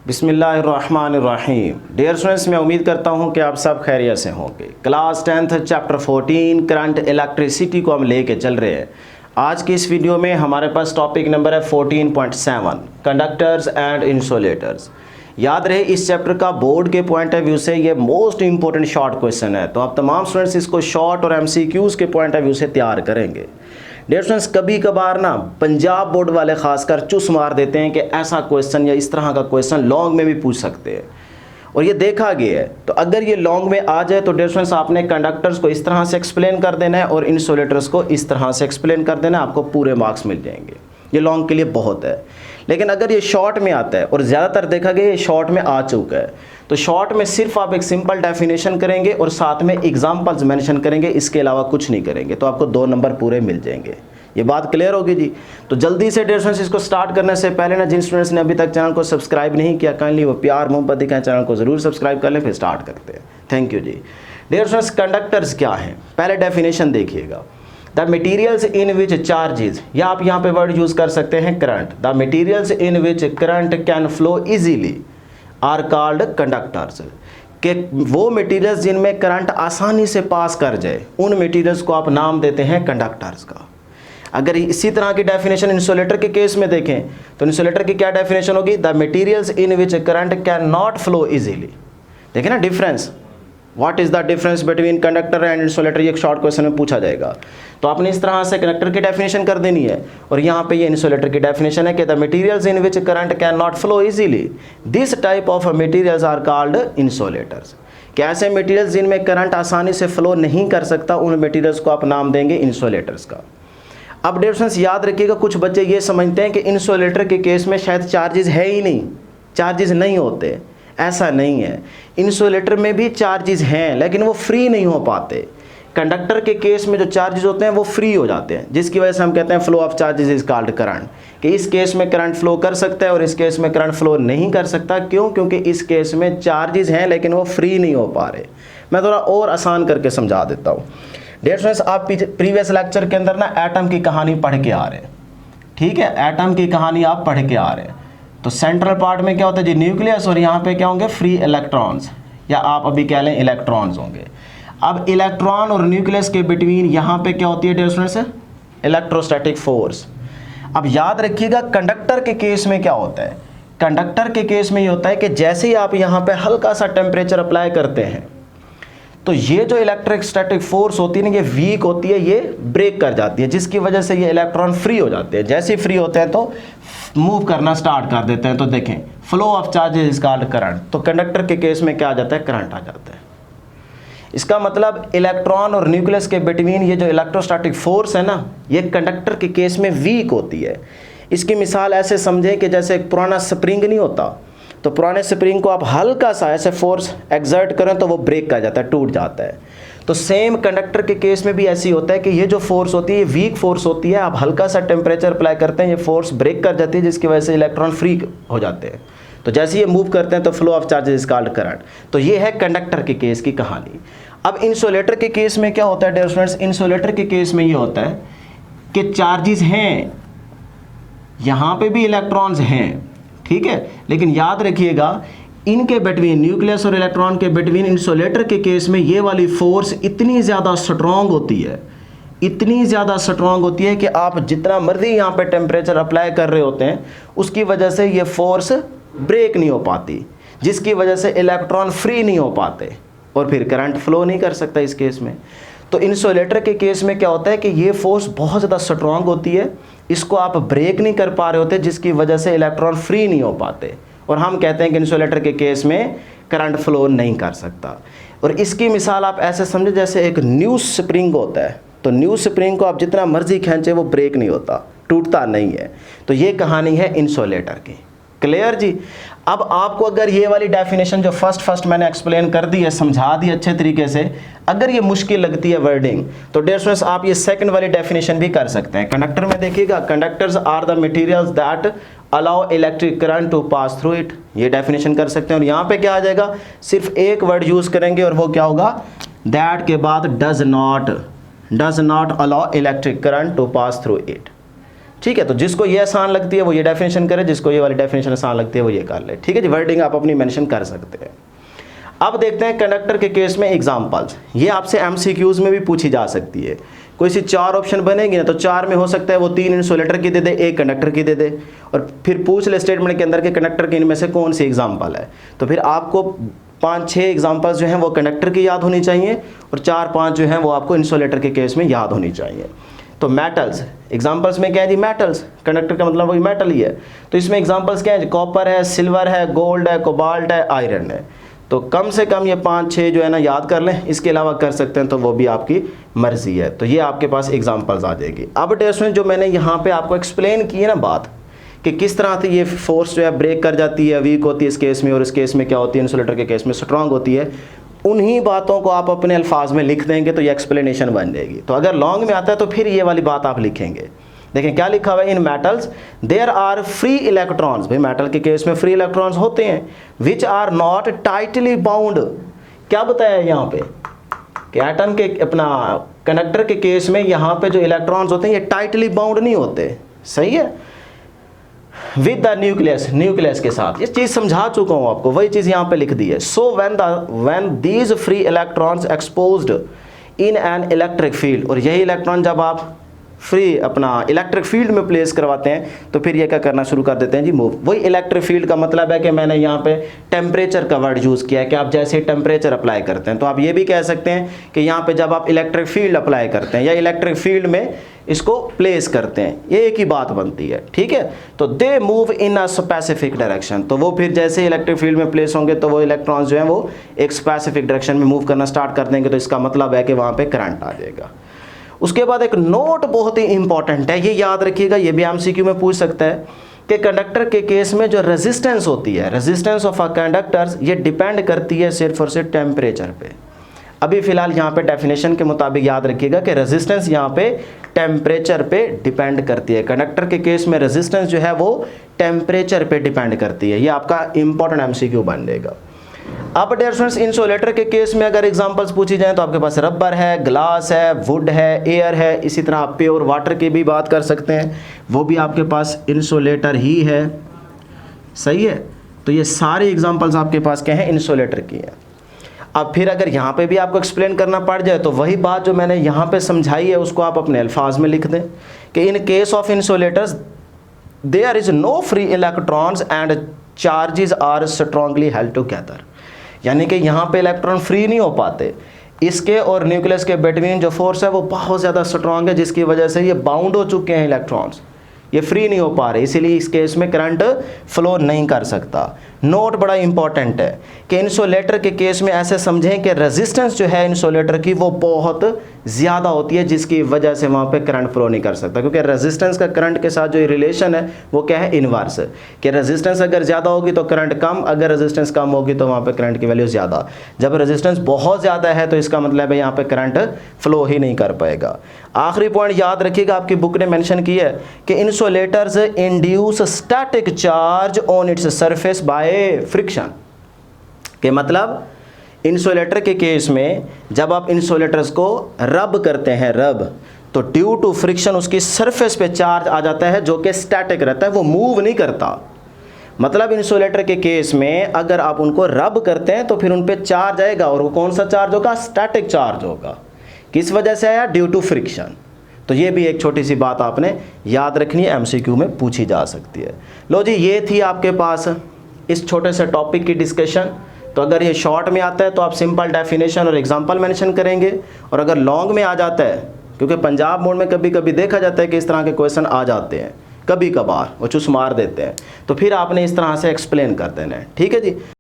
बिस्मिल्लाहिर्रहमानिर्रहीम। Dear students, मैं उम्मीद करता हूं कि आप सब खैरियत से होंगे। Class 10th chapter 14 current electricity को हम लेके चल रहे हैं। आज की इस वीडियो में हमारे पास टॉपिक नंबर है 14.7 कंडक्टर्स एंड इंसुलेटर्स। याद रहे, इस चैप्टर का बोर्ड के पॉइंट ऑफ व्यू से ये मोस्ट इंपॉर्टेंट शॉर्ट क्वेश्चन है, तो आप तमाम स्टूडेंट्स इसको शॉर्ट और MCQs के पॉइंट ऑफ व्यू से तैयार करेंगे। डियर स्टूडेंट्स, कभी कभार ना पंजाब बोर्ड वाले खासकर चुस मार देते हैं कि ऐसा क्वेश्चन या इस तरह का क्वेश्चन लॉन्ग में भी पूछ सकते हैं, और ये देखा गया है। तो अगर ये लॉन्ग में आ जाए तो डियर स्टूडेंट्स आपने कंडक्टर्स को इस तरह से एक्सप्लेन कर देना है और इंसुलेटर्स को इस तरह से एक्सप्लेन कर देना है, आपको पूरे मार्क्स मिल जाएंगे। ये लॉन्ग के लिए बहुत है। लेकिन अगर ये शॉर्ट में आता है, और ज़्यादातर देखा गया ये शॉर्ट में आ चुका है, तो शॉर्ट में सिर्फ आप एक सिंपल डेफिनेशन करेंगे और साथ में एग्जांपल्स मेंशन करेंगे, इसके अलावा कुछ नहीं करेंगे, तो आपको 2 नंबर पूरे मिल जाएंगे। ये बात क्लियर होगी जी। तो जल्दी से डियर स्टूडेंट्स इसको स्टार्ट करने से पहले ना, जिन स्टूडेंट्स ने अभी तक चैनल को सब्सक्राइब नहीं किया, काइंडली वो प्यार मोहब्बत दिखाएं, चैनल को ज़रूर सब्सक्राइब कर लें, फिर स्टार्ट करते हैं। थैंक यू जी। डियर स्टूडेंट्स, कंडक्टर्स क्या हैं? पहले डेफिनेशन देखिएगा। The materials in which charges, या आप यहाँ पे वर्ड यूज़ कर सकते हैं current. The materials in which current can flow easily are called conductors. कि वो मटीरियल्स जिनमें करंट आसानी से पास कर जाए, उन मटीरियल्स को आप नाम देते हैं कंडक्टर्स का। अगर इसी तरह की डेफिनेशन इंसुलेटर के केस में देखें तो इंसुलेटर की क्या डेफिनेशन होगी? The materials in which current can not flow easily. देखें ना difference, what is the difference between conductor and insulator, ये एक शॉर्ट क्वेश्चन में पूछा जाएगा। तो आपने इस तरह से कंडक्टर की डेफिनेशन कर देनी है, और यहाँ पे ये इंसुलेटर की डेफिनेशन है कि the materials in which current can not flow easily, this type of materials are called insulators. कि ऐसे मटीरियल्स जिनमें करंट आसानी से फ्लो नहीं कर सकता, उन मटीरियल्स को आप नाम देंगे इंसुलेटर्स का। अब डियर स्टूडेंट्स याद रखिएगा, कुछ बच्चे ये समझते हैं कि इंसुलेटर के केस में शायद चार्जेस है ही नहीं, चार्जेस नहीं होते। ऐसा नहीं है, इंसुलेटर में भी चार्जेस हैं, लेकिन वो फ्री नहीं हो पाते। कंडक्टर के केस में जो चार्जेस होते हैं वो फ्री हो जाते हैं, जिसकी वजह से हम कहते हैं flow of charges is called current. कि इस केस में करंट फ्लो कर सकता है और इस केस में करंट फ्लो नहीं कर सकता। क्यों? क्योंकि इस केस में चार्जेस हैं लेकिन वो फ्री नहीं हो पा रहे। मैं थोड़ा और आसान करके समझा देता हूँ। डियर स्टूडेंट्स, आप प्रीवियस लेक्चर के अंदर ना एटम की कहानी पढ़ के आ रहे हैं, ठीक है? एटम की कहानी आप पढ़ के आ रहे हैं। तो सेंट्रल पार्ट में क्या होता है जी? न्यूक्लियस, और यहाँ पे क्या होंगे? फ्री इलेक्ट्रॉन्स, या आप अभी कह लें इलेक्ट्रॉन्स होंगे। अब इलेक्ट्रॉन और न्यूक्लियस के बिटवीन यहाँ पे क्या होती है डियर स्टूडेंट्स? Electrostatic force. अब याद रखिएगा, कंडक्टर के केस में क्या होता है? कंडक्टर के केस में ये होता है कि जैसे ही आप यहाँ पे हल्का सा टेम्परेचर अप्लाई करते हैं, तो ये जो इलेक्ट्रोस्टैटिक फोर्स होती है ना, ये वीक होती है, ये ब्रेक कर जाती है, जिसकी वजह से ये इलेक्ट्रॉन फ्री हो जाते हैं। जैसे ही फ्री होते हैं तो मूव करना स्टार्ट कर देते हैं। तो देखें, flow of charges is called current. तो कंडक्टर के केस में क्या आ जाता है? करंट आ जाता है। इसका मतलब इलेक्ट्रॉन और न्यूक्लियस के बिटवीन ये जो इलेक्ट्रोस्टैटिक फोर्स है ना, ये कंडक्टर के केस में वीक होती है। इसकी मिसाल ऐसे समझें कि जैसे एक पुराना स्प्रिंग नहीं होता, तो पुराने स्प्रिंग को आप हल्का सा ऐसे फोर्स एक्सर्ट करें तो वो ब्रेक कर जाता है, टूट जाता है। तो सेम कंडक्टर के केस में भी ऐसी होता है कि ये जो फोर्स होती है ये वीक फोर्स होती है। आप हल्का सा टेम्परेचर अप्लाई करते हैं, ये फोर्स ब्रेक कर जाती है, जिसकी वजह से इलेक्ट्रॉन फ्री हो जाते हैं। तो जैसे ये मूव करते हैं तो flow of charges is called current. तो ये है कंडक्टर के केस की कहानी। अब इंसुलेटर के केस में क्या होता है डियर स्टूडेंट्स? इंसुलेटर के केस में ये होता है कि चार्जेस हैं, यहाँ पे भी इलेक्ट्रॉन्स हैं, ठीक है? लेकिन याद रखिएगा, इनके बिटवीन, न्यूक्लियस और इलेक्ट्रॉन के बिटवीन इंसुलेटर के केस में ये वाली फोर्स इतनी ज़्यादा स्ट्रॉन्ग होती है, इतनी ज़्यादा स्ट्रॉन्ग होती है कि आप जितना मर्जी यहाँ पे टेम्परेचर अप्लाई कर रहे होते हैं, उसकी वजह से ये फोर्स ब्रेक नहीं हो पाती, जिसकी वजह से इलेक्ट्रॉन फ्री नहीं हो पाते और फिर करंट फ्लो नहीं कर सकता इस केस में। तो इंसुलेटर के केस में क्या होता है कि ये फोर्स बहुत ज़्यादा स्ट्रॉन्ग होती है, इसको आप ब्रेक नहीं कर पा रहे होते, जिसकी वजह से इलेक्ट्रॉन फ्री नहीं हो पाते, और हम कहते हैं कि इंसुलेटर के केस में करंट फ्लो नहीं कर सकता। और इसकी मिसाल आप ऐसे समझे जैसे एक न्यू स्प्रिंग होता है, तो न्यू स्प्रिंग को आप जितना मर्जी खींचे वो ब्रेक नहीं होता, टूटता नहीं है। तो ये कहानी है इंसुलेटर की। क्लियर जी? अब आपको अगर ये वाली डेफिनेशन जो फर्स्ट मैंने एक्सप्लेन कर दी है, समझा दी अच्छे तरीके से, अगर ये मुश्किल लगती है वर्डिंग, तो डियर स्टूडेंट्स आप ये सेकंड वाली डेफिनेशन भी कर सकते हैं। कंडक्टर में देखिएगा, conductors are the materials that allow electric current to pass through it, ये डेफिनेशन कर सकते हैं। और यहाँ पे क्या आ जाएगा? सिर्फ एक वर्ड यूज करेंगे, और वो क्या होगा? दैट के बाद does not allow electric current to pass through it. ठीक है, तो जिसको ये आसान लगती है वो ये डेफिनेशन करे, जिसको ये वाली डेफिनेशन आसान लगती है वो ये कर ले। ठीक है जी, वर्डिंग आप अपनी मेंशन कर सकते हैं। अब देखते हैं कंडक्टर के केस में एग्जांपल्स। ये आपसे एमसीक्यूज में भी पूछी जा सकती है। कोई सी 4 ऑप्शन बनेगी ना, तो 4 में हो सकता है वो 3 इंसुलेटर की दे दे, 1 कंडक्टर की दे दे, और फिर पूछ ले स्टेटमेंट के अंदर के कंडक्टर के इनमें से कौन सी एग्जाम्पल है। तो फिर आपको 5-6 एग्जाम्पल्स जो हैं वो कंडक्टर की याद होनी चाहिए, और 4-5 जो हैं वो आपको इंसुलेटर के केस में याद होनी चाहिए। तो मेटल्स एग्जांपल्स में क्या है जी, मेटल्स, कंडक्टर का मतलब वही मेटल ही है। तो इसमें एग्जांपल्स क्या है, कॉपर है, सिल्वर है, गोल्ड है, कोबाल्ट है, आयरन है। तो कम से कम ये 5-6 जो है ना याद कर लें, इसके अलावा कर सकते हैं तो वो भी आपकी मर्जी है। तो ये आपके पास एग्जांपल्स आ जाएगी। अब टेस्ट में जो मैंने यहाँ पे आपको एक्सप्लेन की है ना बात, कि किस तरह से ये फोर्स जो है ब्रेक कर जाती है, वीक होती है इस केस में, और इस केस में क्या होती है, इंसुलेटर के केस में स्ट्रांग होती है, उन्हीं बातों को आप अपने अल्फाज में लिख देंगे तो ये एक्सप्लेनेशन बन जाएगी। तो अगर लॉन्ग में आता है तो फिर ये वाली बात आप लिखेंगे। देखें क्या लिखा हुआ है, in metals there are free electrons. भाई मेटल के केस में फ्री इलेक्ट्रॉन्स होते हैं, which are not tightly bound. क्या बताया है यहाँ पे कि एटम के अपना कंडक्टर के केस में यहाँ पे जो इलेक्ट्रॉन्स होते हैं ये टाइटली बाउंड नहीं होते, सही है, विद द न्यूक्लियस, न्यूक्लियस के साथ। ये चीज़ समझा चुका हूँ आपको, वही चीज़ यहाँ पे लिख दी है। So when these free electrons exposed in an electric field, और यही इलेक्ट्रॉन जब आप फ्री अपना इलेक्ट्रिक फील्ड में प्लेस करवाते हैं तो फिर ये क्या करना शुरू कर देते हैं जी, मूव। वही इलेक्ट्रिक फील्ड का मतलब है कि मैंने यहाँ पे टेम्परेचर का वर्ड यूज़ किया है कि आप जैसे टेम्परेचर अप्लाई करते हैं, तो आप ये भी कह सकते हैं कि यहाँ पे जब आप इलेक्ट्रिक फील्ड अप्लाई करते हैं या इलेक्ट्रिक फील्ड में इसको प्लेस करते हैं, ये एक ही बात बनती है। ठीक है, तो they move in a specific direction. तो वो फिर जैसे इलेक्ट्रिक फील्ड में प्लेस होंगे तो वो इलेक्ट्रॉन्स जो हैं वो एक स्पेसिफिक डायरेक्शन में मूव करना स्टार्ट कर देंगे, तो इसका मतलब है कि वहाँ पे करंट आ जाएगा। उसके बाद एक नोट बहुत ही इंपॉर्टेंट है, ये याद रखिएगा, ये भी एमसीक्यू में पूछ सकता है कि कंडक्टर के केस में जो रेजिस्टेंस होती है, रेजिस्टेंस ऑफ अ कंडक्टर्स, ये डिपेंड करती है सिर्फ और सिर्फ टेम्परेचर पे। अभी फिलहाल यहाँ पे डेफिनेशन के मुताबिक याद रखिएगा कि रेजिस्टेंस यहाँ पे टेम्परेचर पे डिपेंड करती है। कंडक्टर के केस में रेजिस्टेंस जो है वो टेम्परेचर पे डिपेंड करती है। ये आपका इंपॉर्टेंट एमसीक्यू बन जाएगा। अब डियर स्टूडेंट्स, इंसुलेटर के केस में अगर एग्जांपल्स पूछी जाएं तो आपके पास रबर है, ग्लास है, वुड है, एयर है। इसी तरह आप प्योर वाटर की भी बात कर सकते हैं, वो भी आपके पास इंसुलेटर ही है, सही है। तो ये सारे एग्जांपल्स आपके पास क्या हैं, इंसुलेटर की है। अब फिर अगर यहाँ पे भी आपको एक्सप्लेन करना पड़ जाए तो वही बात जो मैंने यहाँ पे समझाई है उसको आप अपने अल्फाज में लिख दें कि in case of insulators there is no free electrons and charges are strongly held together. यानी कि यहाँ पे इलेक्ट्रॉन फ्री नहीं हो पाते, इसके और न्यूक्लियस के बिटवीन जो फोर्स है वो बहुत ज़्यादा स्ट्रांग है, जिसकी वजह से ये बाउंड हो चुके हैं इलेक्ट्रॉन्स, ये फ्री नहीं हो पा रहे, इसीलिए इस केस में करंट फ्लो नहीं कर सकता। नोट बड़ा इंपॉर्टेंट है कि इंसुलेटर के केस में ऐसे समझें कि रेजिस्टेंस जो है इंसुलेटर की वो बहुत ज़्यादा होती है, जिसकी वजह से वहाँ पे करंट फ्लो नहीं कर सकता, क्योंकि रेजिस्टेंस का करंट के साथ जो रिलेशन है वो क्या है, इनवर्स, कि रेजिस्टेंस अगर ज़्यादा होगी तो करंट कम, अगर रेजिस्टेंस कम होगी तो वहाँ पे करंट की वैल्यू ज़्यादा। जब रेजिस्टेंस बहुत ज़्यादा है तो इसका मतलब है यहाँ पे करंट फ्लो ही नहीं कर पाएगा। आखिरी पॉइंट याद रखिएगा, आपकी बुक ने मेंशन की है कि insulators induce static charge on its surface by friction. के मतलब इंसुलेटर के केस में जब आप इंसुलेटर्स को रब करते हैं, रब, तो ड्यू टू फ्रिक्शन उसकी सरफेस पे चार्ज आ जाता है जो कि स्टैटिक रहता है, वो मूव नहीं करता। मतलब इंसुलेटर के केस में अगर आप उनको रब करते हैं तो फिर उन पे चार्ज आएगा, और वो कौन सा चार्ज होगा, स्टैटिक चार्ज होगा। किस वजह से आया, ड्यू टू फ्रिक्शन। तो ये भी एक छोटी सी बात आपने याद रखनी है, एमसीक्यू में पूछी जा सकती है। लो जी, ये थी आपके पास इस छोटे से टॉपिक की डिस्कशन। तो अगर ये शॉर्ट में आता है तो आप सिंपल डेफिनेशन और एग्जांपल मेंशन करेंगे, और अगर लॉन्ग में आ जाता है, क्योंकि पंजाब बोर्ड में कभी कभी देखा जाता है कि इस तरह के क्वेश्चन आ जाते हैं, कभी कभार वो चुस मार देते हैं, तो फिर आपने इस तरह से एक्सप्लेन कर देना है। ठीक है जी।